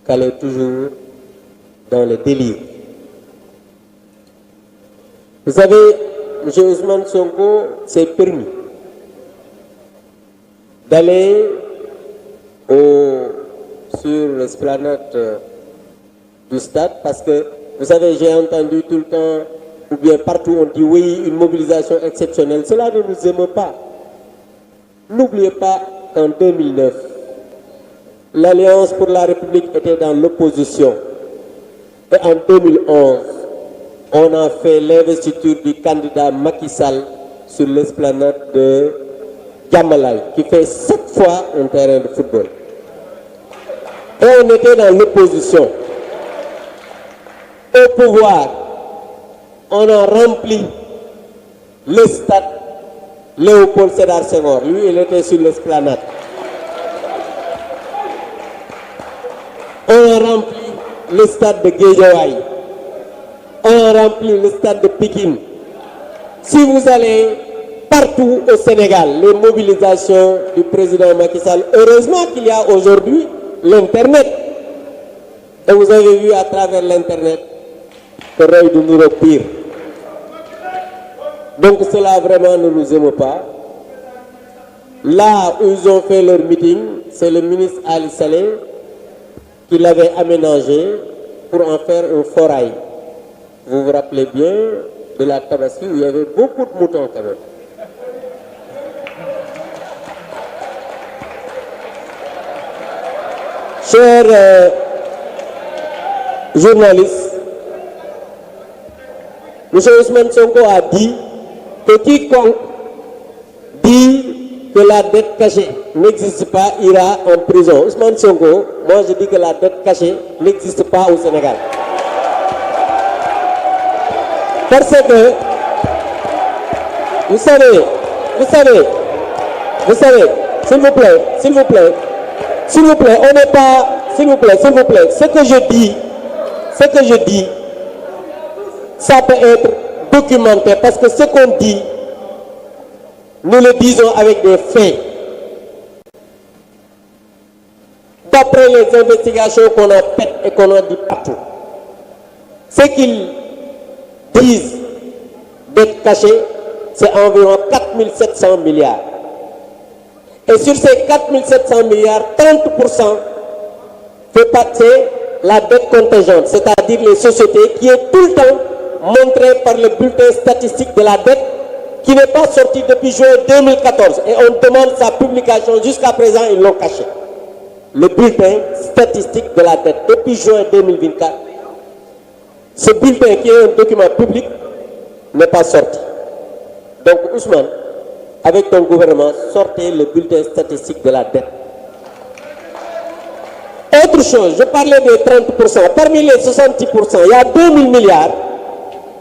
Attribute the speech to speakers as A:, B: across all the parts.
A: qu'elle est toujours dans le délire. Vous savez, M. Ousmane Sonko s'est permis d'aller sur l'esplanade du stade parce que, vous savez, j'ai entendu tout le temps, ou bien partout, on dit oui, une mobilisation exceptionnelle. Cela ne nous émeut pas. N'oubliez pas qu'en 2009, l'Alliance pour la République était dans l'opposition. Et en 2011, on a fait l'investiture du candidat Macky Sall sur l'esplanade de Diamalaye, qui fait 7 fois un terrain de football. Et on était dans l'opposition. Au pouvoir, on a rempli le stade Léopold Sédar Senghor. Lui, il était sur l'esplanade. On a rempli le stade de Guédiawaye. On a rempli le stade de Pikine. Si vous allez partout au Sénégal, les mobilisations du président Macky Sall, heureusement qu'il y a aujourd'hui l'Internet. Et vous avez vu à travers l'Internet que Roy de Nouro pire. Donc cela vraiment ne nous émeut pas. Là où ils ont fait leur meeting, c'est le ministre Ali Saleh qui l'avait aménagé pour en faire un forail. Vous vous rappelez bien de la Tabaski où il y avait beaucoup de moutons quand même. Chers journalistes, M. Ousmane Sonko a dit que quiconque dit que la dette cachée n'existe pas ira en prison. Ousmane Sonko, moi je dis que la dette cachée n'existe pas au Sénégal. Parce que, vous savez, s'il vous plaît, on n'est pas, s'il vous plaît, ce que je dis, ça peut être documenté parce que ce qu'on dit, nous le disons avec des faits. D'après les investigations qu'on a faites et qu'on a dit partout, ce qu'ils disent d'être caché, c'est environ 4700 milliards. Et sur ces 4700 milliards, 30% fait partie la dette contingente, c'est-à-dire les sociétés qui est tout le temps montrée par le bulletin statistique de la dette qui n'est pas sorti depuis juin 2014. Et on demande sa publication, jusqu'à présent ils l'ont caché. Le bulletin statistique de la dette depuis juin 2024. Ce bulletin qui est un document public n'est pas sorti. Donc Ousmane, avec ton gouvernement, sortez le bulletin statistique de la dette. Autre chose, je parlais des 30%. Parmi les 66%, il y a 2000 milliards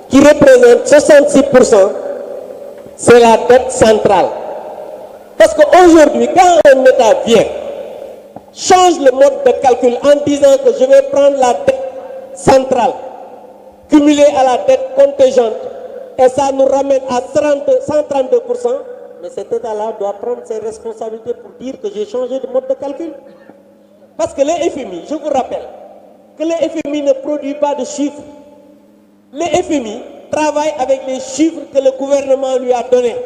A: qui représentent 66%. C'est la dette centrale. Parce qu'aujourd'hui, quand un État vient, change le mode de calcul en disant que je vais prendre la dette centrale, cumulée à la dette contingente, et ça nous ramène à 132%, mais cet État-là doit prendre ses responsabilités pour dire que j'ai changé de mode de calcul. Parce que le FMI, je vous rappelle, que le FMI ne produit pas de chiffres. Le FMI travaille avec les chiffres que le gouvernement lui a donnés.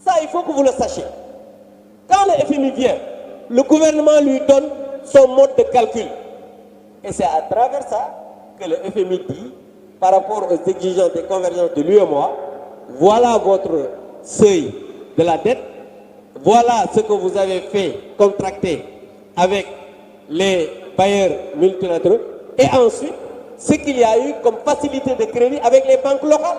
A: Ça, il faut que vous le sachiez. Quand le FMI vient, le gouvernement lui donne son mode de calcul. Et c'est à travers ça que le FMI dit, par rapport aux exigences des convergences de l'UEMOA, voilà votre seuil de la dette, voilà ce que vous avez fait contracter avec les bailleurs multilatéraux, et ensuite, ce qu'il y a eu comme facilité de crédit avec les banques locales.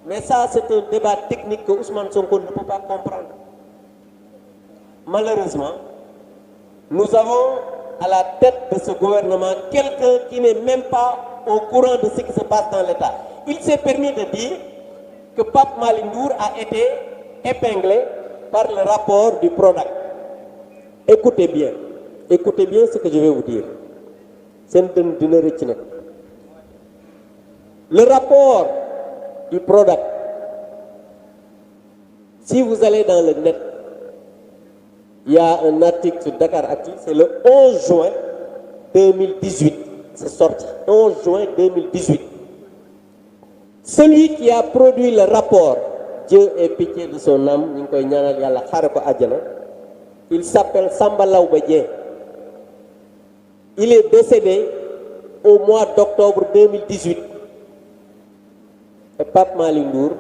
A: Mais ça, c'est un débat technique que Ousmane Sonko ne peut pas comprendre. Malheureusement, nous avons à la tête de ce gouvernement quelqu'un qui n'est même pas au courant de ce qui se passe dans l'État. Il s'est permis de dire que Pape Malick Ndour a été épinglé par le rapport du PRODAC. Écoutez bien ce que je vais vous dire. Le rapport du PRODAC, si vous allez dans le net, Il y a un article sur Dakaractu, c'est le 11 juin 2018. C'est sorti 11 juin 2018. Celui qui a produit le rapport, Dieu ait pitié de son âme, il s'appelle Samba Laobé Dieng. Il est décédé au mois d'octobre 2018. Et Pape Malick Ndour,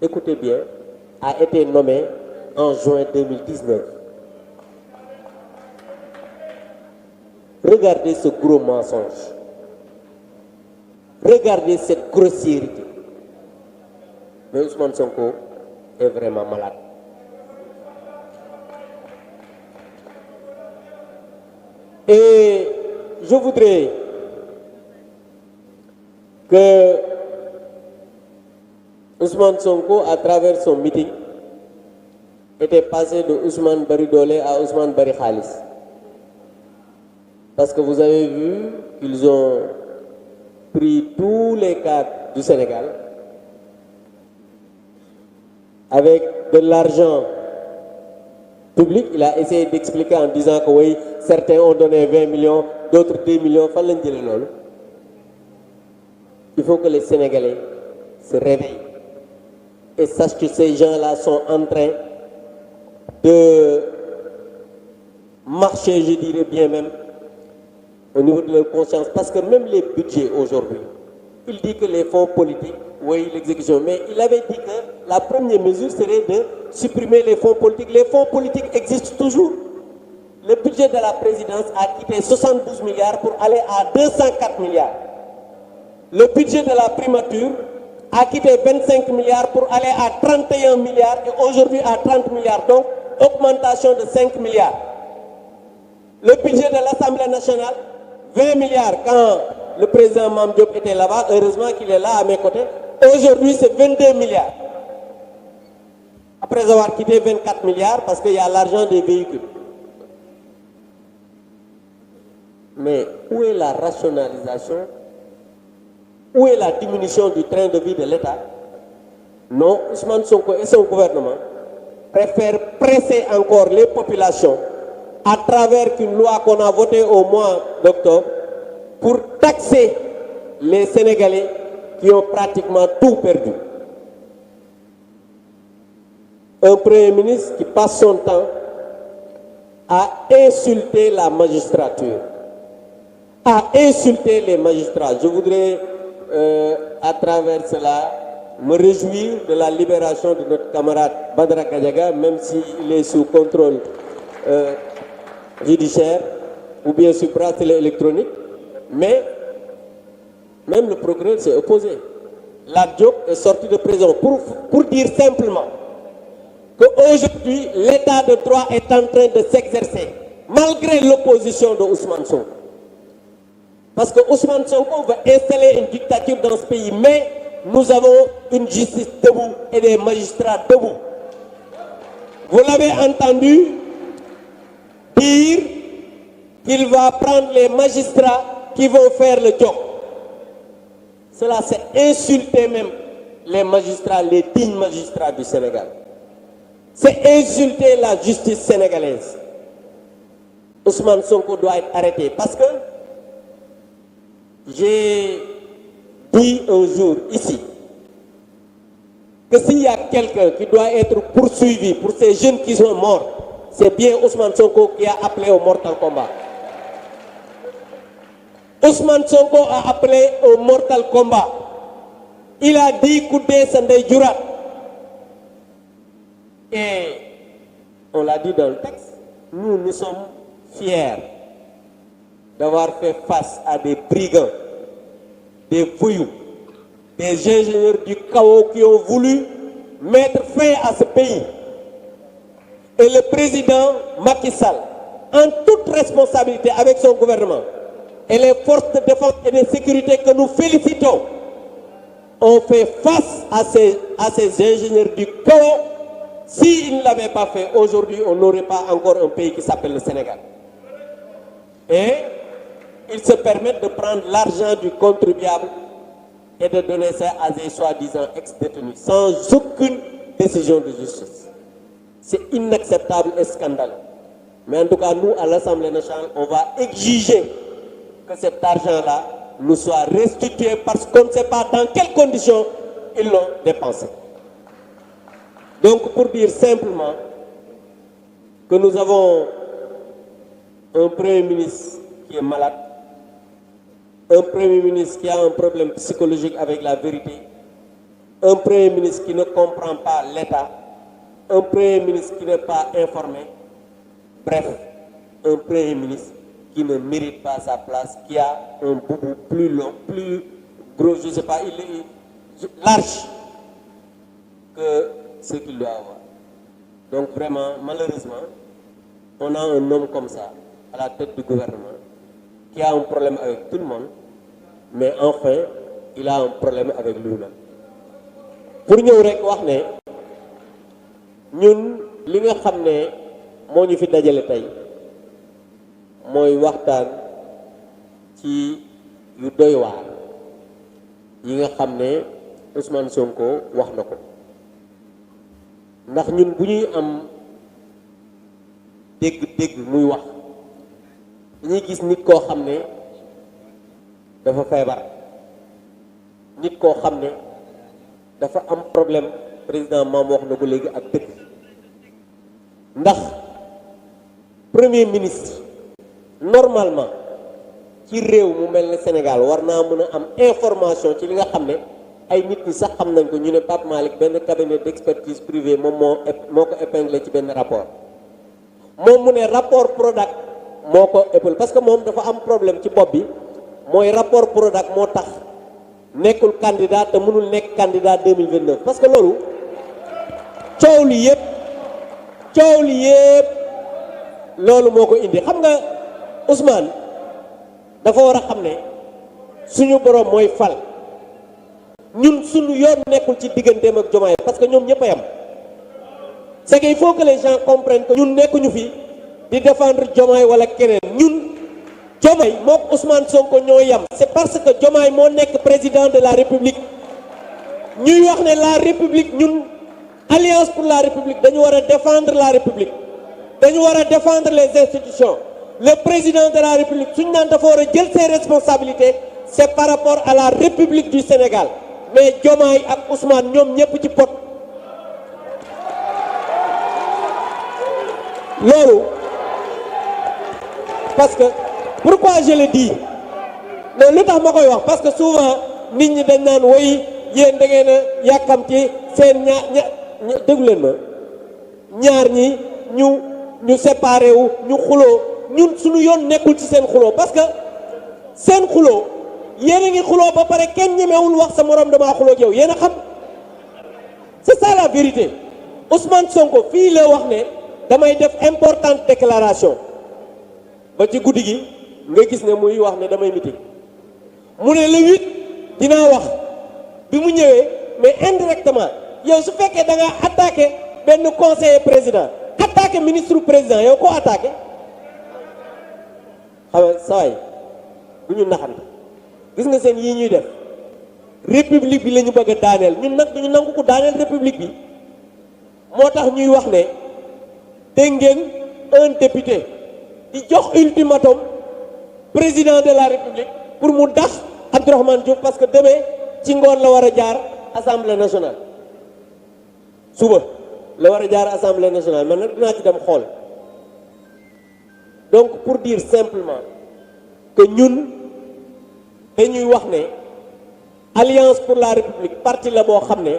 A: écoutez bien, a été nommé en juin 2019. Regardez ce gros mensonge. Regardez cette grossièreté. Mais Ousmane Sonko est vraiment malade. Et je voudrais que Ousmane Sonko, à travers son meeting, était passé de Ousmane Bari Dolé à Ousmane Bari Khalis. Parce que vous avez vu qu'ils ont pris tous les cadres du Sénégal avec de l'argent public. Il a essayé d'expliquer en disant que oui, certains ont donné 20 millions, d'autres 2 millions. Il faut que les Sénégalais se réveillent et sachent que ces gens-là sont en train de marcher, je dirais bien même, au niveau de leur conscience. Parce que même les budgets aujourd'hui, il dit que les fonds politiques, oui, l'exécution, mais il avait dit que la première mesure serait de supprimer les fonds politiques. Les fonds politiques existent toujours. Le budget de la présidence a quitté 72 milliards pour aller à 204 milliards. Le budget de la primature a quitté 25 milliards pour aller à 31 milliards et aujourd'hui à 30 milliards. Donc, augmentation de 5 milliards. Le budget de l'Assemblée nationale, 20 milliards quand le président Mame Diop était là-bas. Heureusement qu'il est là à mes côtés. Aujourd'hui, c'est 22 milliards. Après avoir quitté 24 milliards parce qu'il y a l'argent des véhicules. Mais où est la rationalisation? Où est la diminution du train de vie de l'État? Non, Ousmane Sonko et son gouvernement préfèrent presser encore les populations à travers une loi qu'on a votée au mois d'octobre pour taxer les Sénégalais qui ont pratiquement tout perdu. Un Premier ministre qui passe son temps à insulter la magistrature, à insulter les magistrats. Je voudrais, à travers cela, me réjouir de la libération de notre camarade Badara Gadiaga, même s'il est sous contrôle judiciaire ou bien sous bracelet électronique. Mais même le procureur s'est opposé. Lat Diop est sorti de prison pour dire simplement qu'aujourd'hui, l'état de droit est en train de s'exercer, malgré l'opposition de Ousmane Sonko. Parce que Ousmane Sonko veut installer une dictature dans ce pays, mais nous avons une justice debout et des magistrats debout. Vous l'avez entendu dire qu'il va prendre les magistrats qui vont faire le job. Cela, c'est insulter même les magistrats, les dignes magistrats du Sénégal. C'est insulter la justice sénégalaise. Ousmane Sonko doit être arrêté parce que j'ai dit un jour ici que s'il y a quelqu'un qui doit être poursuivi pour ces jeunes qui sont morts, c'est bien Ousmane Sonko qui a appelé au Mortal Kombat. Ousmane Sonko a appelé au Mortal Kombat. Il a dit Koudé Sandé Djurat. Et on l'a dit dans le texte, nous sommes fiers d'avoir fait face à des brigands, des voyous, des ingénieurs du chaos qui ont voulu mettre fin à ce pays. Et le président Macky Sall, en toute responsabilité avec son gouvernement, et les forces de défense et de sécurité que nous félicitons, ont fait face à ces ingénieurs du chaos. S'ils ne l'avaient pas fait, aujourd'hui, on n'aurait pas encore un pays qui s'appelle le Sénégal. Et ils se permettent de prendre l'argent du contribuable et de donner ça à des soi-disant ex-détenus, sans aucune décision de justice. c'est inacceptable et scandaleux. Mais en tout cas, nous, à l'Assemblée nationale, on va exiger que cet argent-là nous soit restitué parce qu'on ne sait pas dans quelles conditions ils l'ont dépensé. Donc, pour dire simplement que nous avons un Premier ministre qui est malade, un Premier ministre qui a un problème psychologique avec la vérité, un Premier ministre qui ne comprend pas l'État, un Premier ministre qui n'est pas informé, bref, un Premier ministre qui ne mérite pas sa place, qui a un boubou plus long, plus gros, je ne sais pas, il est large que ce qu'il doit avoir. Donc vraiment, malheureusement, on a un homme comme ça à la tête du gouvernement qui a un problème avec tout le monde, mais enfin, il a un problème avec lui-même. Pour ñëw rek wax ne ñun li nga xam ne moo ñu fi dajale tey mooy waxtaan ci yu doy waar yi nga xam ne Ousmane Sonko wax na ko ndax ñun bu ñuy am dégg-dégg muy wax dañuy gis nit koo xam ne dafa feebar nit koo xam ne dafa am problème président maam wax na ko léegi ak dëgg ndax premier ministre normalement ci réew mu mel ne Sénégal war naa mën a am information ci li nga xam ne ay nit ñi sax xam nañ ko ñu ne Pape Malick benn cabinet d'expertise privé moom moo ko épinglé ci benn rapport moom mu ne rapport Prodac moo ko épinglé parce que moom dafa am problème ci bopp bi mooy rapport Prodac moo tax nekkul candidat te mënul nekk candidat 2029 parce que loolu coow li yëpp loolu moo ko indi xam nga Ousmane dafa war a xam ne suñu borom mooy fal ñun suñu yoon nekkul ci digganteem ak Diomaye parce que ñoom ñëpp a yam c'est qu'il faut que les gens comprennent que ñun nekkuñu fi di défendre Diomaye wala keneen ñun Diomaye mook Ousmane Sonko ñoo yam c'est parce que Diomaye moo nekk président de la République ñuy wax ne la République ñun Alliance pour la République dañu war a défendre la République dañu war a défendre les institutions le président de la République suñu naan dafa war a jël ses responsabilités c'est par rapport à la République du Sénégal mais Diomaye ak Ousmane ñoom ñëpp ci pot loolu parce que pourquoi je le dis non lu tax ma koy wax parce que souvent nit ñi dañ naan woy yéen da ngeen a yàkkamti seen déglu leen ma ñaar ñi ñu séparé wu ñu xuloo ñun suñu yoon nekkul ci seen xuloo parce que seen xuloo yéen a ngi xuloo ba pare kenn ñemewul wax sa morom damaa xuloo ak yow yéen a xam c'est ça la vérité Ousmane Sonko fii la wax ne damay def importante déclaration ba ci guddi gi nga gis ne muy wax ne damay meeting mu ne le 8 dinaa wax bi mu ñëwee mais indirectement yow su fekkee da nga attaqué benn conseiller président attaqué ministre président yow ko attaqué xam nga saway bu ñu naxante gis nga seen yii ñuy def république bi la ñu bëgg a daaneel ñun nag duñu nangu ko daaneel république bi moo tax ñuy wax ne dégg ngeen un député di jox ultimatum président de la république pour mu dax Abdourahmane Diouf parce que demain ci ngoon la war a jaar assemblée nationale suba la war a jaar assemblée nationale man nag dinaa ci dem xool donc pour dire simplement que ñun dañuy wax ne alliance pour la république parti la boo xam ne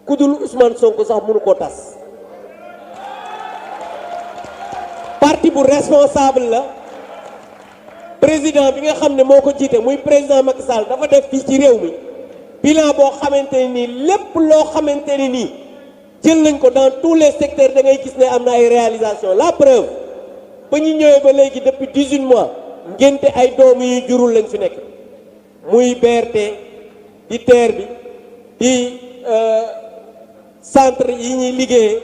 A: ku dul Ousmane Sonko sax mënu koo tas parti bu responsable la président bi nga xam ne moo ko jiite muy président Macky Sall dafa def fii ci réew mi bilan boo xamante ne nii lépp loo xamante ne nii jël nañ ko dans tous les secteurs da ngay gis ne am na ay réalisation la preuve ba ñu ñëwee ba léegi depuis 18 mois ngénte ay doom yu jurul lañ fi nekk muy BRT di TER bi di centre yi ñuy liggéeyee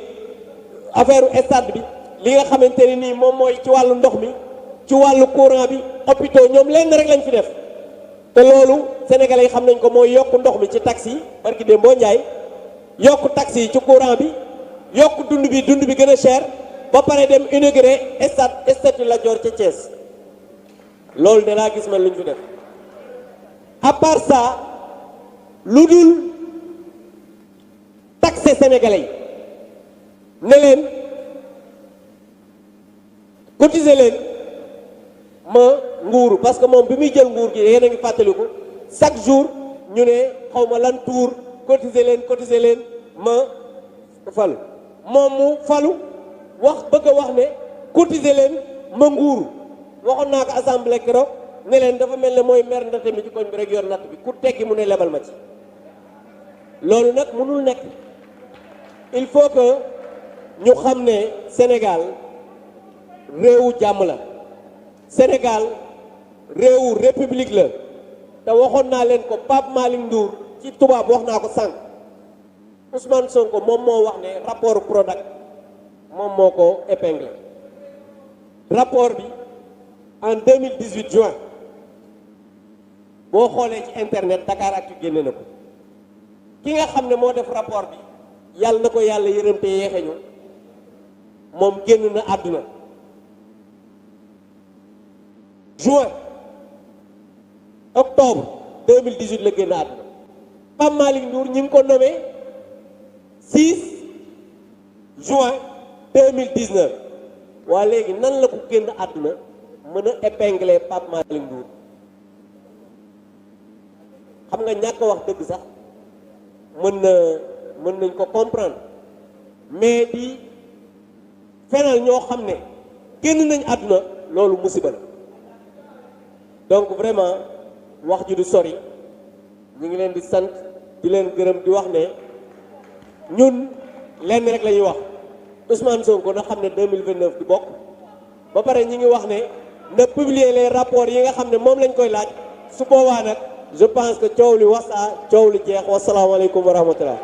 A: affaire stade bi li nga xamante ne nii moom mooy ci wàllu ndox mi ci wàllu courant bi hôpitaux ñoom lenn rek lañ fi def te loolu sénégalais yi xam nañ ko mooy yokk ndox mi ci taxi yi barki dem boo njaay yokk taxi yi ci courant bi yokk dund bi gën a cher ba pare dem inauguré statue Lat Dior ca Thiès loolu de laa gis man lu ñu fi def à part ça lu dul taxer sénégalais yi ne leen cotiser leen ma nguuru parce que moom bi muy jël nguur gi yéen a ngi fàttaliku chaque jour ñu ne xaw ma lan tour cotiser leen ma falu moom mu falu wax bëgg a wax ne cotiser leen ma nguuru waxoon naa ko assemblée keroog ne leen dafa mel ne mooy mer ndate mi ci koñ bi rek yor natt bi ku tekki mu ne lebal ma ci loolu nag mënul nekk il faut que ñu xam ne Sénégal réewu jàmm la Sénégal réewu république la te waxoon naa leen ko Pape Malick Ndour ci tubaab wax naa ko sànq Ousmane Sonko moom moo wax ne rapport Prodac moom moo ko épinglé rapport bi en 2018 juin boo xoolee ci internet Dakaractu génne na ko ki nga xam ne moo def rapport bi yàlla na ko yàlla yërëm te yeexe ñu moom génn na àdduna juin octobre 2018 la génn àdduna Pape Malick Ndour ñi ngi ko nommé 6 juin 2019 waa léegi nan la ko génn àdduna mën a épingler Pape Malick Ndour xam nga ñàkk wax dëgg sax mën nañ ko comprendre mais di fenal ñoo xam ne génn nañ àdduna loolu musiba la donc vraiment wax ji du sori ñu ngi leen di sant di leen gërëm di wax ne ñun lenn rek la ñuy wax Ousmane Sonko na xam ne 2029 du bokk ba pare ñi ngi wax ne na publier les rapports yi nga xam ne moom lañ koy laaj su boobaa nag je pense que coow li wasaa coow li jeex wasalaamaaleykum wa rahmatullah